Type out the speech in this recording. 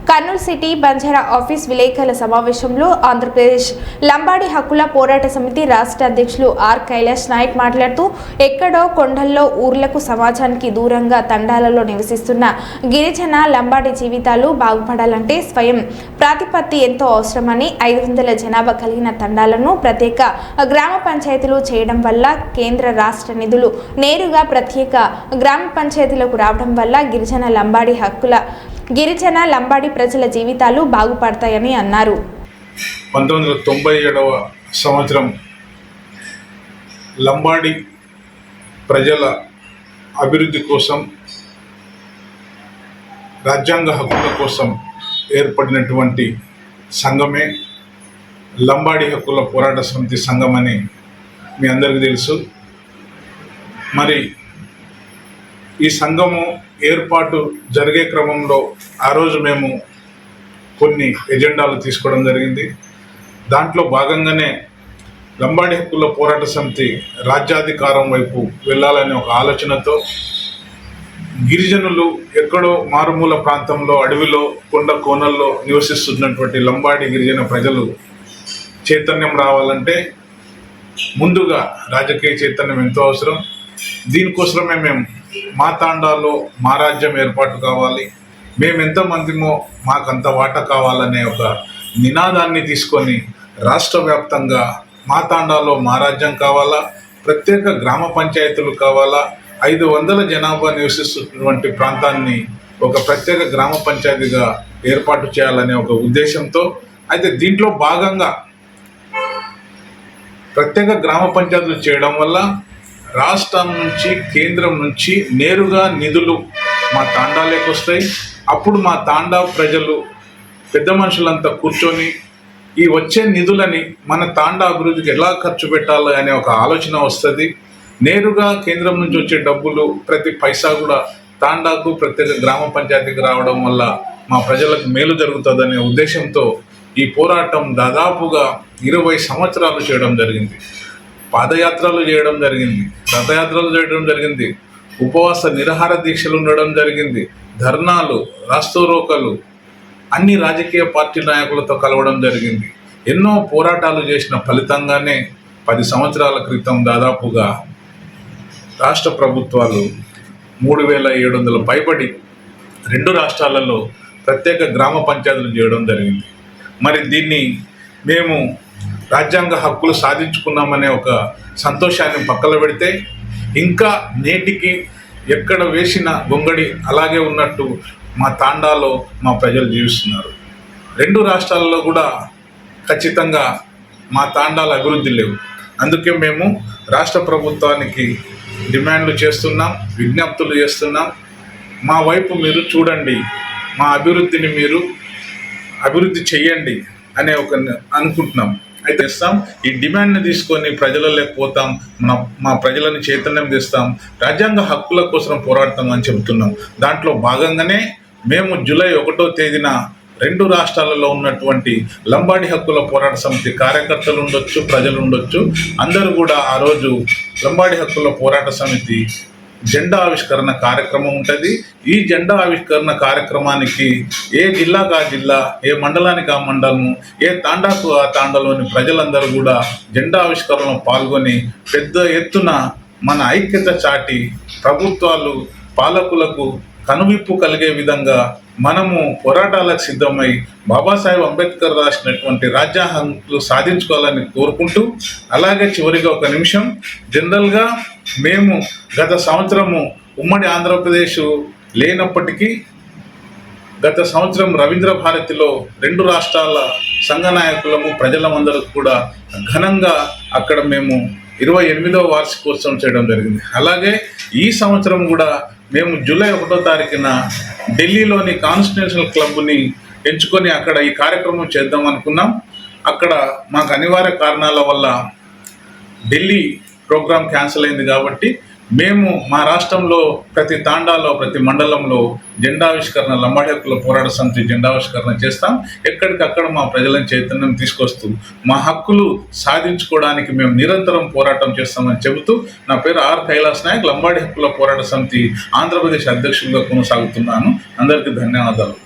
Kurnool city Banjara office విలేకరుల సమావేశంలో ఆంధ్రప్రదేశ్ లంబాడి హక్కుల పోరాట సమితి రాష్ట్ర అధ్యక్షులు ఆర్ కైలాష్ నాయక్ మాట్లాడుతూ ఎక్కడో కొండల్లో ఊర్లకు సమాజానికి దూరంగా తండాలలో నివసిస్తున్న గిరిజన లంబాడి జీవితాలు బాగుపడాలంటే స్వయం ప్రాతిపత్తి ఎంతో అవసరమని 500 జనాభా కలిగిన తండాలను ప్రత్యేక గ్రామ పంచాయతీలు చేయడం వల్ల కేంద్ర రాష్ట్ర నిధులు నేరుగా ప్రత్యేక గ్రామ పంచాయతీలకు రావడం వల్ల గిరిజన లంబాడి ప్రజల జీవితాలు బాగుపడతాయని అన్నారు. 1997వ సంవత్సరం లంబాడి ప్రజల అభివృద్ధి కోసం, రాజ్యాంగ హక్కుల కోసం ఏర్పడినటువంటి సంఘమే లంబాడి హక్కుల పోరాట సమితి సంఘం అని మీ అందరికీ తెలుసు. మరి ఈ సంఘము ఏర్పాటు జరిగే క్రమంలో ఆ రోజు మేము కొన్ని ఎజెండాలు తీసుకోవడం జరిగింది. దాంట్లో భాగంగానే లంబాడి హక్కుల పోరాట సమితి రాజ్యాధికారం వైపు వెళ్ళాలనే ఒక ఆలోచనతో గిరిజనులు ఎక్కడో మారుమూల ప్రాంతంలో, అడవిలో, కొండ కోనల్లో నివసిస్తున్నటువంటి లంబాడి గిరిజన ప్రజలు చైతన్యం రావాలంటే ముందుగా రాజకీయ చైతన్యం ఎంతో అవసరం. దీనికోసమే మేము మా తాండాలో మా రాజ్యం ఏర్పాటు కావాలి, మేము ఎంతమందిమో మాకంత వాటా కావాలనే ఒక నినాదాన్ని తీసుకొని రాష్ట్ర వ్యాప్తంగా మా తాండాలో మా రాజ్యం కావాలా, ప్రత్యేక గ్రామ పంచాయతీలు కావాలా, 500 జనాభా నివసిస్తున్నటువంటి ప్రాంతాన్ని ఒక ప్రత్యేక గ్రామ పంచాయతీగా ఏర్పాటు చేయాలనే ఒక ఉద్దేశంతో, అయితే దీంట్లో భాగంగా ప్రత్యేక గ్రామ పంచాయతీలు చేయడం వల్ల రాష్ట్రం నుంచి, కేంద్రం నుంచి నేరుగా నిధులు మా తాండాలోకి వస్తాయి. అప్పుడు మా తాండా ప్రజలు, పెద్ద మనుషులంతా కూర్చొని ఈ వచ్చే నిధులని మన తాండా అభివృద్ధికి ఎలా ఖర్చు పెట్టాలి అనే ఒక ఆలోచన వస్తుంది. నేరుగా కేంద్రం నుంచి వచ్చే డబ్బులు ప్రతి పైసా కూడా తాండాకు, ప్రత్యేక గ్రామ పంచాయతీకి రావడం వల్ల మా ప్రజలకు మేలు జరుగుతుందనే ఉద్దేశంతో ఈ పోరాటం దాదాపుగా 20 సంవత్సరాలు చేయడం జరిగింది. పాదయాత్రలు చేయడం జరిగింది, రథయాత్రలు చేయడం జరిగింది, ఉపవాస నిరాహార దీక్షలు ఉండడం జరిగింది, ధర్నాలు, రాస్తారోకలు, అన్ని రాజకీయ పార్టీ నాయకులతో కలవడం జరిగింది. ఎన్నో పోరాటాలు చేసిన ఫలితంగానే 10 సంవత్సరాల క్రితం దాదాపుగా రాష్ట్ర ప్రభుత్వాలు 3700 పైబడి 2 రాష్ట్రాలలో ప్రత్యేక గ్రామ పంచాయతీలు చేయడం జరిగింది. మరి దీన్ని మేము రాజ్యాంగ హక్కులు సాధించుకున్నామనే ఒక సంతోషాన్ని పక్కన పెడితే, ఇంకా నేటికి ఎక్కడ వేసిన గొంగడి అలాగే ఉన్నట్టు మా తాండాలో మా ప్రజలు జీవిస్తున్నారు. 2 రాష్ట్రాలలో కూడా ఖచ్చితంగా మా తాండాల అభివృద్ధి లేవు. అందుకే మేము రాష్ట్ర ప్రభుత్వానికి డిమాండ్లు చేస్తున్నాం, విజ్ఞప్తులు చేస్తున్నాం. మా వైపు మీరు చూడండి, మా అభివృద్ధిని మీరు అభివృద్ధి చెయ్యండి అనే ఒక అనుకుంటున్నాం. అయితే ఇస్తాం, ఈ డిమాండ్ని తీసుకొని ప్రజలలోకి పోతాం, మా ప్రజలను చైతన్యం తెస్తాం, రాజ్యాంగ హక్కుల కోసం పోరాడతాం అని చెబుతున్నాం. దాంట్లో భాగంగానే మేము జూలై 1వ తేదీన 2 రాష్ట్రాలలో ఉన్నటువంటి లంబాడి హక్కుల పోరాట సమితి కార్యకర్తలు ఉండొచ్చు, ప్రజలు ఉండొచ్చు, అందరూ కూడా ఆ రోజు లంబాడి హక్కుల పోరాట సమితి జెండా ఆవిష్కరణ కార్యక్రమం ఉంటుంది. ఈ జెండా ఆవిష్కరణ కార్యక్రమానికి ఏ జిల్లాకు ఆ జిల్లా, ఏ మండలానికి ఆ మండలము, ఏ తాండాకు ఆ తాండాలోని ప్రజలందరూ కూడా జెండా ఆవిష్కరణలో పాల్గొని పెద్ద ఎత్తున మన ఐక్యత చాటి ప్రభుత్వాలు, పాలకులకు కనువిప్పు కలిగే విధంగా మనము పోరాటాలకు సిద్ధమై బాబాసాహెబ్ అంబేద్కర్ రాసినటువంటి రాజ్యాంగాలు సాధించుకోవాలని కోరుకుంటూ, అలాగే చివరిగా ఒక నిమిషం, జనరల్గా మేము గత సంవత్సరము ఉమ్మడి ఆంధ్రప్రదేశ్ లేనప్పటికీ గత సంవత్సరం రవీంద్ర భారతిలో 2 రాష్ట్రాల సంఘ నాయకులము, ప్రజలందరూ కూడా ఘనంగా అక్కడ మేము 28వ వార్షికోత్సవం చేయడం జరిగింది. అలాగే ఈ సంవత్సరం కూడా మేము జూలై 1వ తారీఖున ఢిల్లీలోని కాన్స్టిట్యూషనల్ క్లబ్ని ఎంచుకొని అక్కడ ఈ కార్యక్రమం చేద్దాం అనుకున్నాం. అక్కడ మాకు అనివార్య కారణాల వల్ల ఢిల్లీ ప్రోగ్రాం క్యాన్సిల్ అయింది. కాబట్టి మేము మా రాష్ట్రంలో ప్రతి తాండాలో, ప్రతి మండలంలో జెండావిష్కరణ, లంబాడి హక్కుల పోరాట సమితి జెండావిష్కరణ చేస్తాం. ఎక్కడికక్కడ మా ప్రజలను చైతన్యం తీసుకొస్తూ మా హక్కులు సాధించుకోవడానికి మేము నిరంతరం పోరాటం చేస్తామని చెబుతూ, నా పేరు ఆర్ కైలాష్ నాయక్, లంబాడి హక్కుల పోరాట సమితి ఆంధ్రప్రదేశ్ అధ్యక్షులుగా కొనసాగుతున్నాను. అందరికీ ధన్యవాదాలు.